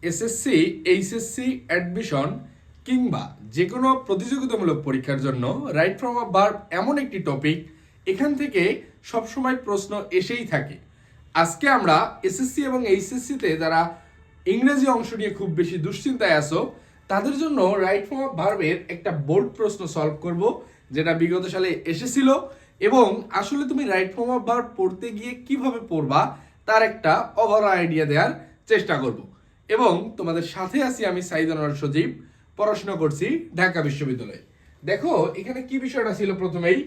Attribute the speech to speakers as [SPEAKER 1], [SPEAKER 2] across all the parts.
[SPEAKER 1] SSC, HSC admission কিংবা যে কোনো প্রতিযোগিতামূলক পরীক্ষার জন্য রাইট ফর্ম অফ ভার্ব এমন একটি টপিক, এখান থেকে সবসময় প্রশ্ন এসেই থাকে। আজকে আমরা এসএসসি এবং এইচএসসিতে যারা ইংরেজি অংশ নিয়ে খুব বেশি দুশ্চিন্তায় আছো তাদের জন্য রাইট ফর্ম অফ ভার্বের একটা বোর্ড প্রশ্ন সলভ করব, যেটা বিগত সালে এসেছিল, এবং আসলে তুমি রাইট ফর্ম অফ ভার্ব পড়তে গিয়ে কিভাবে পড়বা তার একটা ওভারঅল আইডিয়া দেওয়ার চেষ্টা করব। এবং তোমাদের সাথে আছি আমি সাইদ আনোয়ার সজীব, পড়াশোনা করছি ঢাকা বিশ্ববিদ্যালয়ে। দেখো এখানে কি বিষয়টা ছিল, প্রথমেই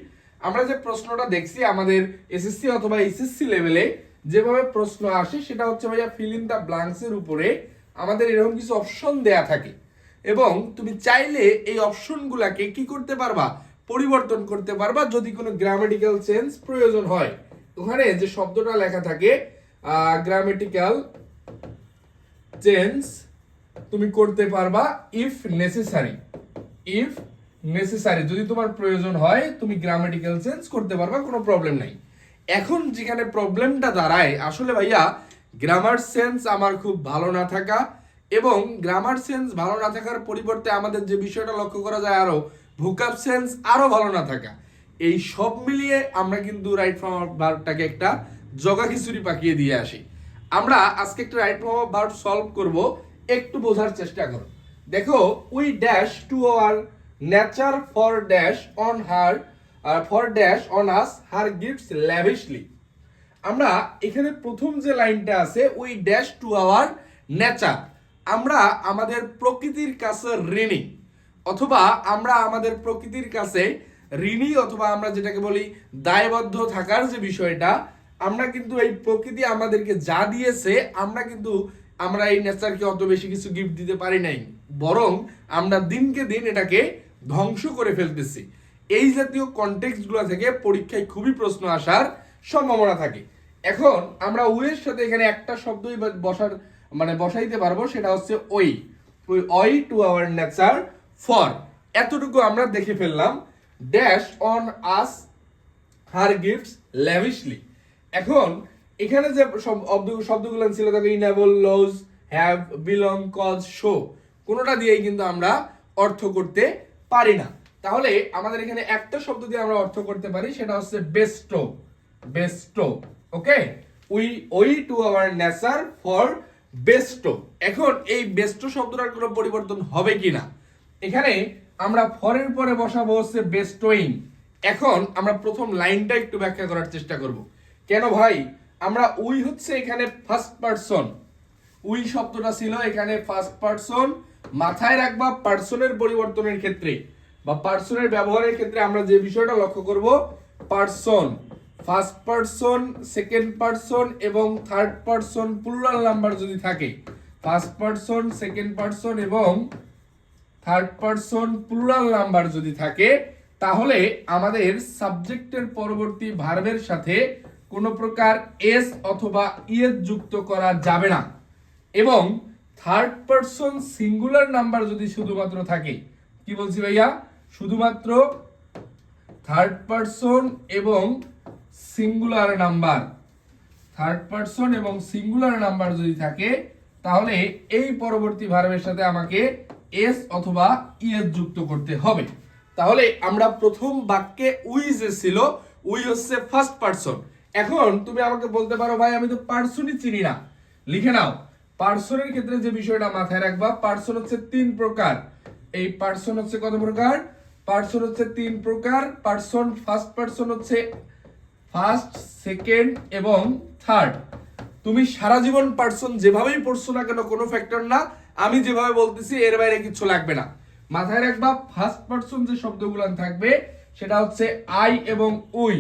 [SPEAKER 1] আমরা যে প্রশ্নটা দেখছি আমাদের এসএসসি অথবা এইচএসসি লেভেলে যেভাবে প্রশ্ন আসে সেটা হচ্ছে ভাইয়া ফিল ইন দ্য ব্ল্যাঙ্কস এর উপরে আমাদের এরকম কিছু অপশন দেয়া থাকে, এবং তুমি চাইলে এই অপশনগুলোকে কি করতে পারবা, পরিবর্তন করতে পারবা যদি কোনো গ্রামাটিক্যাল চেঞ্জ প্রয়োজন হয়। ওখানে যে শব্দটা লেখা থাকে গ্রামাটিক্যাল চেঞ্জ তুমি করতে পারবা ইফ নেসেসারি, যদি তোমার প্রয়োজন হয় তুমি গ্রামাটিক্যাল চেঞ্জ করতে পারবা, কোনো প্রবলেম নাই। এখন যেখানে প্রবলেমটা দাঁড়ায়, আসলে ভাইয়া গ্রামার সেন্স আমার খুব ভালো না থাকা, এবং গ্রামার সেন্স ভালো না থাকার পরিবর্তে আমাদের যে বিষয়টা লক্ষ্য করা যায় আরো ভোকাব সেন্স আরো ভালো না থাকা, এই সব মিলিয়ে আমরা কিন্তু রাইট ফর্ম অফ ভার্বটাকে একটা জগা খিচুড়ি পাকিয়ে দিয়ে আসি। আমরা আজকে একটা right form of verb solve করব, একটু বোঝার চেষ্টা করো। দেখো, we dash to our nature for dash on her for dash on us her gifts lavishly. আমরা এখানে প্রথম যে লাইনটা আছে, we dash to our nature, আমরা আমাদের প্রকৃতির কাছে ঋণী, অথবা আমরা আমাদের প্রকৃতির কাছে ঋণী, অথবা আমরা যেটাকে বলি দায়বদ্ধ থাকার যে বিষয়টা, আমরা কিন্তু এই প্রকৃতি আমাদেরকে যা দিয়েছে আমরা এই নেচারকে অত বেশি কিছু গিফট দিতে পারি নাই, বরং আমরা দিনকে দিন এটাকে ধ্বংস করে ফেলতেছি। এই জাতীয় কনটেক্সটগুলো থেকে পরীক্ষায় খুবই প্রশ্ন আসার সম্ভাবনা থাকে। এখন আমরা উইয়ের সাথে এখানে একটা শব্দই বসাইতে পারবো, সেটা হচ্ছে ওই টু আওয়ার নেচার ফর, এতটুকু আমরা দেখে ফেললাম। Dash on us her gifts lavishly. এখন এখানে যে শব্দগুলো ছিল, তাকে enable, lodge, have, belong, cause, show, কোনোটা দিয়েই কিন্তু আমরা অর্থ করতে পারি না। তাহলে আমাদের এখানে একটা শব্দ দিয়ে আমরা অর্থ করতে পারি, সেটা হচ্ছে Bairstow. Okay, we to our nature for Bairstow. এখন এই বেস্টো শব্দটার কোনো পরিবর্তন হবে কিনা, এখানে আমরা ফরের পরে বসাবো হচ্ছে বেস্টোইং। এখন আমরা প্রথম লাইনটা একটু ব্যাখ্যা করার চেষ্টা করব। কেন ভাই, আমরা উই হচ্ছে এখানে ফার্স্ট পারসন, উই শব্দটা ছিল এখানে ফার্স্ট পারসন। মাথায় রাখবা, পারসনের পরিবর্তনের ক্ষেত্রে বা পারসনের ব্যবহারের ক্ষেত্রে আমরা যে বিষয়টা লক্ষ্য করব, person, first person, second person এবং থার্ড পারসন প্লুরাল নাম্বার যদি থাকে, ফার্স্ট পারসন, সেকেন্ড পারসন এবং থার্ড পারসন প্লুরাল নাম্বার যদি থাকে, তাহলে আমাদের সাবজেক্টের পরবর্তী ভার্বের সাথে কোনো প্রকার এস অথবা ইএস যুক্ত করা যাবে না। এবং থার্ড পারসন সিঙ্গুলার নাম্বার যদি শুধুমাত্র থাকে, কি বলছি ভাইয়া, শুধুমাত্র থার্ড পারসন এবং সিঙ্গুলার নাম্বার, থার্ড পারসন এবং সিঙ্গুলার নাম্বার যদি থাকে, তাহলে এই পরবর্তী ভার্বের সাথে আমাকে এস অথবা ইএস যুক্ত করতে হবে। তাহলে আমরা প্রথম বাক্যে উই যে ছিল, উই হচ্ছে ফার্স্ট পারসন। এখন তুমি আমাকে বলতে পারো, ভাই আমি তো পারসনই চিনি না, লিখে নাও। পারসনের ক্ষেত্রে যে বিষয়টা মাথায় রাখবা, পারসন হচ্ছে তিন প্রকার। এই পারসন হচ্ছে কত প্রকার, পারসন হচ্ছে তিন প্রকার। পারসন, ফার্স্ট পারসন হচ্ছে ফার্স্ট, সেকেন্ড এবং থার্ড। তুমি সারা জীবন পারসন যেভাবেই পড়ছো না কেন, কোনো ফ্যাক্টর না, আমি যেভাবে বলতেছি এর বাইরে কিছু লাগবে না। মাথায় রাখবা, ফার্স্ট পারসন যে শব্দগুলো থাকবে সেটা হচ্ছে আই এবং উই,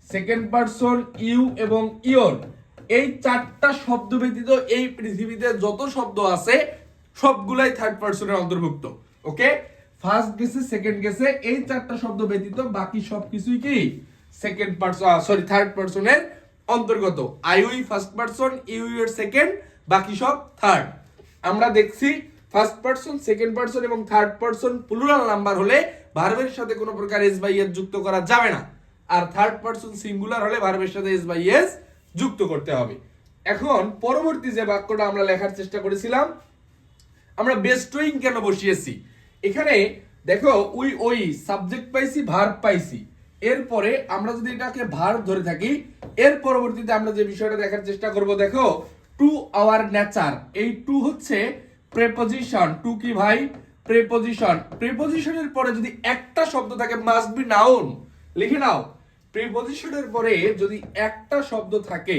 [SPEAKER 1] সেকেন্ড পারসন ইউ এবং ইওর। এই চারটা শব্দ ব্যতীত এই পৃথিবীতে যত শব্দ আছে সবগুলাই থার্ড পারসনের অন্তর্ভুক্ত। ওকে, ফার্স্ট গেছে, সেকেন্ড গেছে, এই চারটা শব্দ ব্যতীত বাকি সবকিছুই কি সেকেন্ড পারসন, থার্ড পারসনের অন্তর্গত। I we first person, you এর সেকেন্ড, বাকি সব থার্ড। আমরা দেখছি ফার্স্ট পারসন, সেকেন্ড পারসন এবং থার্ড পারসন প্লুরাল নাম্বার হলে ভার্বের সাথে কোনো প্রকার এস বাই এস যুক্ত করা যাবে না, আর থার্ড পারসন সিঙ্গুলার হলে ভার্বের সাথে এস বাই এস যুক্ত করতে হবে। এখন পরবর্তী যে বাক্যটা আমরা লেখার চেষ্টা করেছিলাম, আমরা বেস্টোয়িং কেন বসিয়েছি? এখানে দেখো ওই সাবজেক্ট পাইছি, ভার্ব পাইছি, এরপরে আমরা যদি এটাকে ভার্ব ধরে থাকি, এর পরবর্তীতে আমরা যে বিষয়টা দেখার চেষ্টা করব, দেখো টু আওয়ার নেচার, এই টু হচ্ছে প্রেপোজিশন। টু কি ভাই? প্রেপোজিশন। প্রেপোজিশনের পরে যদি একটা শব্দ থাকে, মাস্ট বি নাউন, লিখে নাও। প্রিপোজিশনের পরে যদি একটা শব্দ থাকে,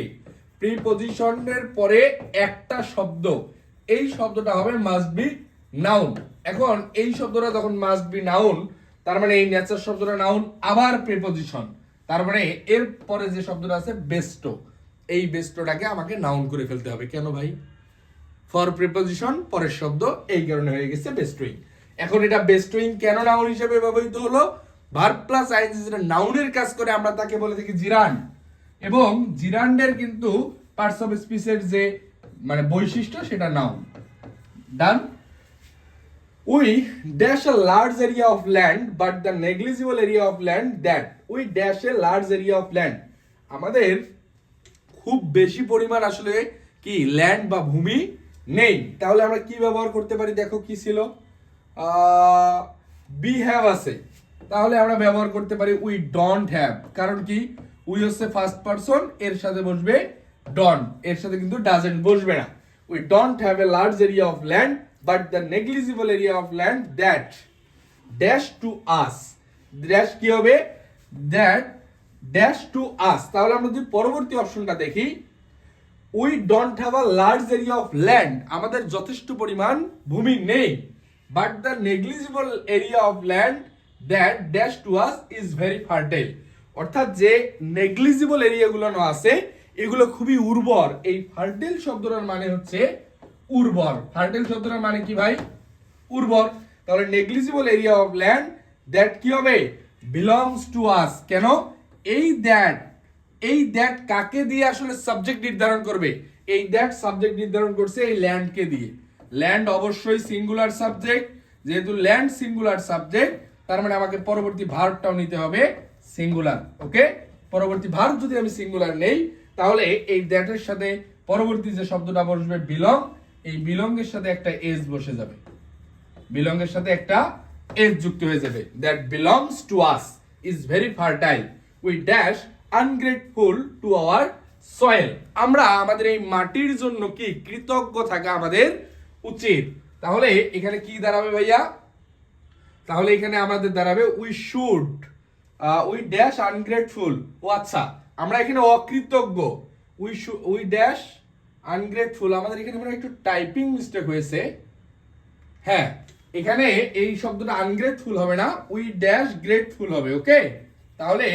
[SPEAKER 1] প্রিপোজিশনের পরে একটা শব্দ, এই শব্দটা হবে মাস্ট বি নাউন। এখন এই শব্দটা যখন মাস্ট বি নাউন, তার মানে এই নেচার শব্দটা নাউন, আবার প্রিপোজিশন, তার মানে এর পরে যে শব্দটা আছে বেস্টো, এই বেস্টোটাকে আমাকে নাউন করে ফেলতে হবে। কেন ভাই? ফর প্রিপোজিশন, পরের শব্দ, এই কারণে হয়ে গেছে বেস্টোয়িং। এখন এটা বেস্টোয়িং কেন নাউন হিসেবে ব্যবহৃত হলো? ভার্ব প্লাস আইএনজি যেটা নাউনের কাজ করে, আমরা তাকে বলে থাকি জিরান্ড, এবং জিরান্ডের কিন্তু পার্টস অফ স্পিচের যে মানে বৈশিষ্ট্য, সেটা noun. Done. We dash a large area of land but the negligible area of land that we dash a large area of land, আমাদের খুব বেশি পরিমাণ আসলে কি ল্যান্ড বা ভূমি নেই। তাহলে আমরা কি ব্যবহার করতে পারি? দেখো কি ছিল, বি হ্যাভ আছে, তাহলে আমরা ব্যবহার করতে পারি উই ডোন্ট হ্যাভ। কারণ কি? উই হচ্ছে ফার্স্ট পারসন, এর সাথে বসবে ডন্ট, এর সাথে কিন্তু ডাজেন্ট বসবে না। We don't have a large area of land but the negligible area of land that dash to us. Dash কি হবে? That dash to us. তাহলে আমরা যদি পরবর্তী অপশনটা দেখি, we don't have a large area of land, আমাদের যথেষ্ট পরিমাণ ভূমি নেই, but the negligible area of land that dash to us is very fertile. অর্থাৎ যে নেগলিজিবল এরিয়াগুলো আছে, এগুলো খুবই উর্বর। এই ফার্টাইল শব্দটার মানে হচ্ছে উর্বর। ফার্টাইল শব্দটার মানে কি ভাই? উর্বর। তাহলে negligible area of land that কি হবে? Belongs to us. কেন? এই দ্যাট কাকে দিয়ে আসলে সাবজেক্ট নির্ধারণ করবে? এই দ্যাট সাবজেক্ট নির্ধারণ করছে এই ল্যান্ডকে দিয়ে। ল্যান্ড অবশ্যই সিঙ্গুলার সাবজেক্ট, যেহেতু ল্যান্ড সিঙ্গুলার সাবজেক্ট, তার মানে আমাকে পরবর্তী ভার্বটাও নিতে হবে সিঙ্গুলার। ওকে, পরবর্তী ভার্ব যদি আমি সিঙ্গুলার নেই, তাহলে এই দ্যাটের সাথে পরবর্তী যে শব্দটা বসবে বিলং, এই বিলং এর সাথে একটা এস বসে যাবে, বিলং এর সাথে একটা এস যুক্ত হয়ে যাবে। That belongs to us is very fertile, we dash ungrateful to our soil. আমরা আমাদের এই মাটির জন্য কি কৃতজ্ঞ থাকা আমাদের উচিত। তাহলে এখানে কি দাঁড়াবে ভাইয়া? তাহলে এখানে আমাদের দাঁড়াবে উই ড্যাশ আনগ্রেটফুল। ও আচ্ছা, আমরা এখানে অকৃতজ্ঞ, উই ড্যাশ আনগ্রেটফুল। আমাদের এখানে মানে একটু টাইপিং মিস্টেক হয়েছে। হ্যাঁ, এখানে এই শব্দটা আনগ্রেটফুল হবে না, উই ড্যাশ গ্রেটফুল হবে। ওকে, তাহলে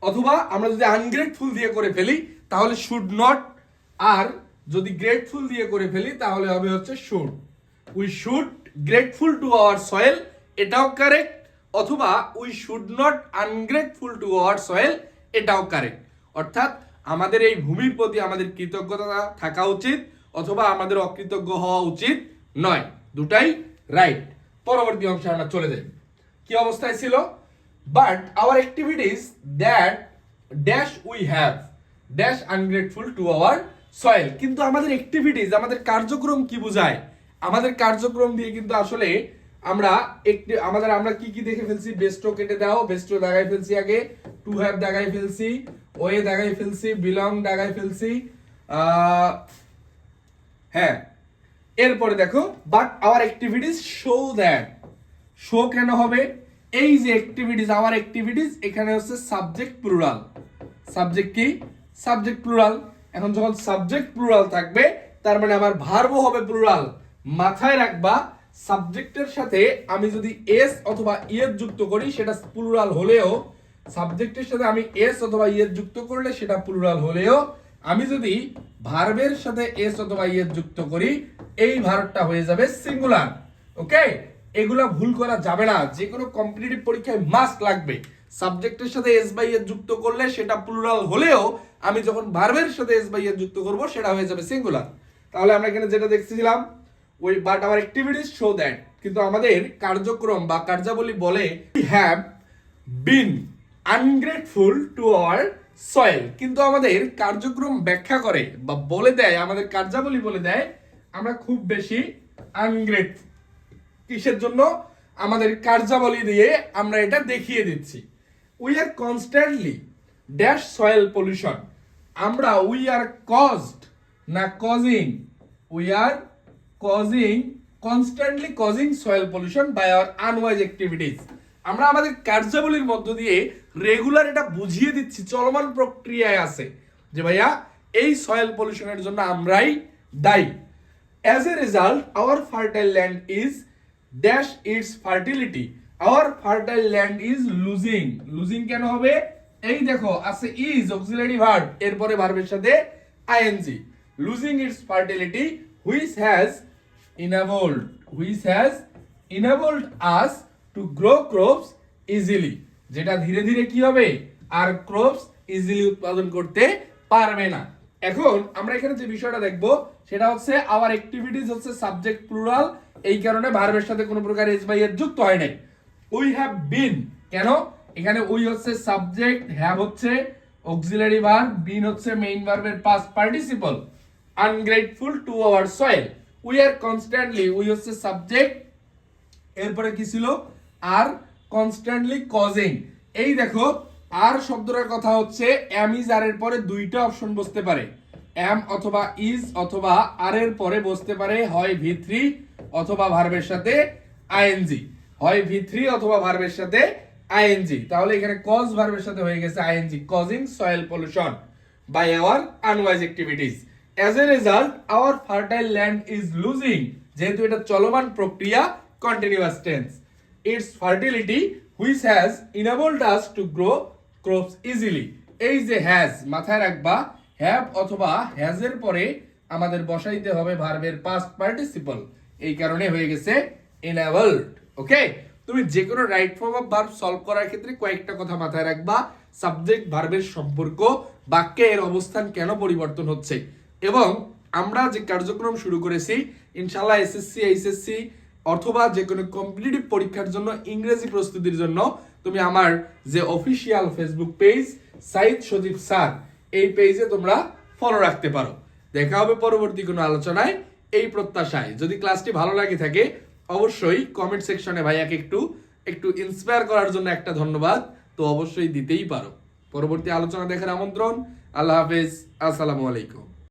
[SPEAKER 1] অথবা আমরা যদি আনগ্রেটফুল দিয়ে করে ফেলি তাহলে শুড নট, আর যদি গ্রেটফুল দিয়ে করে ফেলি তাহলে হবে হচ্ছে should. We should grateful to our soil, এটাও কারেক্ট। অথবা we should not ungrateful to our soil, এটাও কারেক্ট। অর্থাৎ আমাদের এই ভূমির প্রতি আমাদের কৃতজ্ঞতা থাকা উচিত, অথবা আমাদের অকৃতজ্ঞ হওয়া উচিত নয়। দুটাই রাইট। পরবর্তী অংশে আমরা চলে যাই। কি অবস্থায় ছিল? But hour activities that dash we have dash ungrateful to our soil. কিন্তু আমাদের অ্যাক্টিভিটিস, আমাদের কার্যক্রম কি বোঝায়? আমাদের কার্যক্রম দিয়ে কিন্তু আসলে আমরা কি কি দেখে ফেলছি? বেস্টো কেটে দাও, বেস্টো দাগাই ফেলছি, আগে টু হ্যাভ দাগাই ফেলছি, ওয়ে দাগাই ফেলছি, বিলং দাগাই ফেলছি। হ্যাঁ, এরপরে দেখো but hour activities show that. Show কেন হবে? এই যে অ্যাক্টিভিটিস, আওয়ার অ্যাক্টিভিটিস, এখানে হচ্ছে সাবজেক্ট প্লুরাল। সাবজেক্ট কি? Subject plural. এখন যখন সাবজেক্ট প্লুরাল থাকবে, তার মানে আমার ভার্বও হবে প্লুরাল। মাথায় রাখবা, সাবজেক্টের সাথে আমি যদি এস অথবা ইয়ের যুক্ত করি সেটা প্লুরাল হলেও, সাবজেক্টের সাথে আমি এস অথবা ইয়ের যুক্ত করলে সেটা প্লুরাল হলেও, আমি যদি ভার্বের সাথে এস অথবা ইয়ের যুক্ত করি, এই ভার্বটা হয়ে যাবে সিঙ্গুলার। ওকে, এগুলা ভুল করা যাবে না। যে কোনো কম্পিটিটিভ পরীক্ষায় মাস্ট লাগবে। সাবজেক্টের সাথে এস বাই এর যুক্ত করলে সেটা প্লুরাল হলেও, আমি যখন ভার্বের সাথে এস বাই এর যুক্ত করব সেটা হয়ে যাবে সিঙ্গুলার। তাহলে আমরা এখানে যেটা দেখছিলাম, ওই but hour activities show that, কিন্তু আমাদের কার্যক্রম বা কার্যাবলী বলে we have been ungrateful to our soil. কিন্তু আমাদের কার্যক্রম ব্যাখ্যা করে বা বলে দেয়, আমাদের কার্যাবলী বলে দেয় আমরা খুব বেশি আনগ্রেটফুল। কিসের জন্য? আমাদের কার্যাবলী দিয়ে আমরা এটা দেখিয়ে দিচ্ছি। We are constantly dash soil pollution. আমরা উই আর কজড না causing, we are causing, constantly causing soil pollution by our unwise activities. আমরা আমাদের কার্যাবলীর মধ্য দিয়ে রেগুলার এটা বুঝিয়ে দিচ্ছি, চলমান প্রক্রিয়ায় আছে যে ভাইয়া এই সয়েল পলিউশনের জন্য আমরাই দায়ী। As a result, our fertile land is dash its fertility. Our fertile land is losing. Losing কেন হবে? এই দেখো আছে is auxiliary verb, এরপরে ভার্বের সাথে ing. Losing its fertility, which has enabled us to grow crops easily. যেটা ধীরে ধীরে কি হবে? আর ক্রপস ইজিলি উৎপাদন করতে পারবে না। এখন আমরা এখানে যে বিষয়টা দেখব সেটা হচ্ছে আওয়ার অ্যাক্টিভিটিস হচ্ছে সাবজেক্ট প্লুরাল, এই কারণে ভার্বের সাথে কোনো প্রকার এস বাই এর যুক্ত হয় নাই। উই হ্যাভ বিন, কেন? এখানে উই হচ্ছে সাবজেক্ট, হ্যাভ হচ্ছে অক্সিলারি ভার্ব, বিন হচ্ছে মেইন ভার্বের past participle. Ungrateful to our soil, we are constantly, we হচ্ছে সাবজেক্ট, এরপরে কি ছিল? আর কনস্ট্যান্টলি কজিং। এই দেখো আর শব্দটার কথা হচ্ছে এম ইজ আর এর পরে দুইটা অপশন বসতে পারে, এম অথবা ইজ অথবা আর এর পরে বসতে পারে হয় ভি3 অথবা ভার্বের সাথে আইএনজি, হয় ভি3 অথবা ভার্বের সাথে আইএনজি। তাহলে এখানে কজ ভার্বের সাথে হয়ে গেছে ING, causing soil pollution by our unwise activities. As a result our fertile land is losing, যেহেতু এটা চলমান প্রক্রিয়া, continuous tense, it's fertility which has enabled us to grow crops easily. এই যে হ্যাজ মাথায় রাখবা, হ্যাভ অথবা হ্যাজ এর পরে আমাদের বসাইতে হবে ভার্বের পাস্ট পার্টিসিপল, এই কারণে হয়ে গেছে enabled। ওকে, তুমি যে কোনো right form of verb solve করার ক্ষেত্রে কয়েকটা কথা মাথায় রাখবা, সাবজেক্ট ভার্বের সম্পর্ক, বাক্যে এর অবস্থান কেন পরিবর্তন হচ্ছে, এবং আমরা যে কার্যক্রম শুরু করেছি ইনশাআল্লাহ এসএসসি এইচএসসি অথবা যে কোনো কম্পিটিটিভ পরীক্ষার জন্য ইংরেজি প্রস্তুতির জন্য তুমি আমার যে অফিসিয়াল ফেসবুক পেজ সাইদ সজীব স্যার, এই পেজে তোমরা ফলো রাখতে পারো। দেখা হবে পরবর্তী কোনো আলোচনায়, এই প্রত্যাশায়। যদি ক্লাসটি ভালো লাগে থাকে অবশ্যই কমেন্ট সেকশনে ভাইয়াকে একটু ইন্সপায়ার করার জন্য একটা ধন্যবাদ তো অবশ্যই দিতেই পারো। পরবর্তী আলোচনা দেখার আমন্ত্রণ। আল্লাহ হাফেজ, আসসালামু আলাইকুম।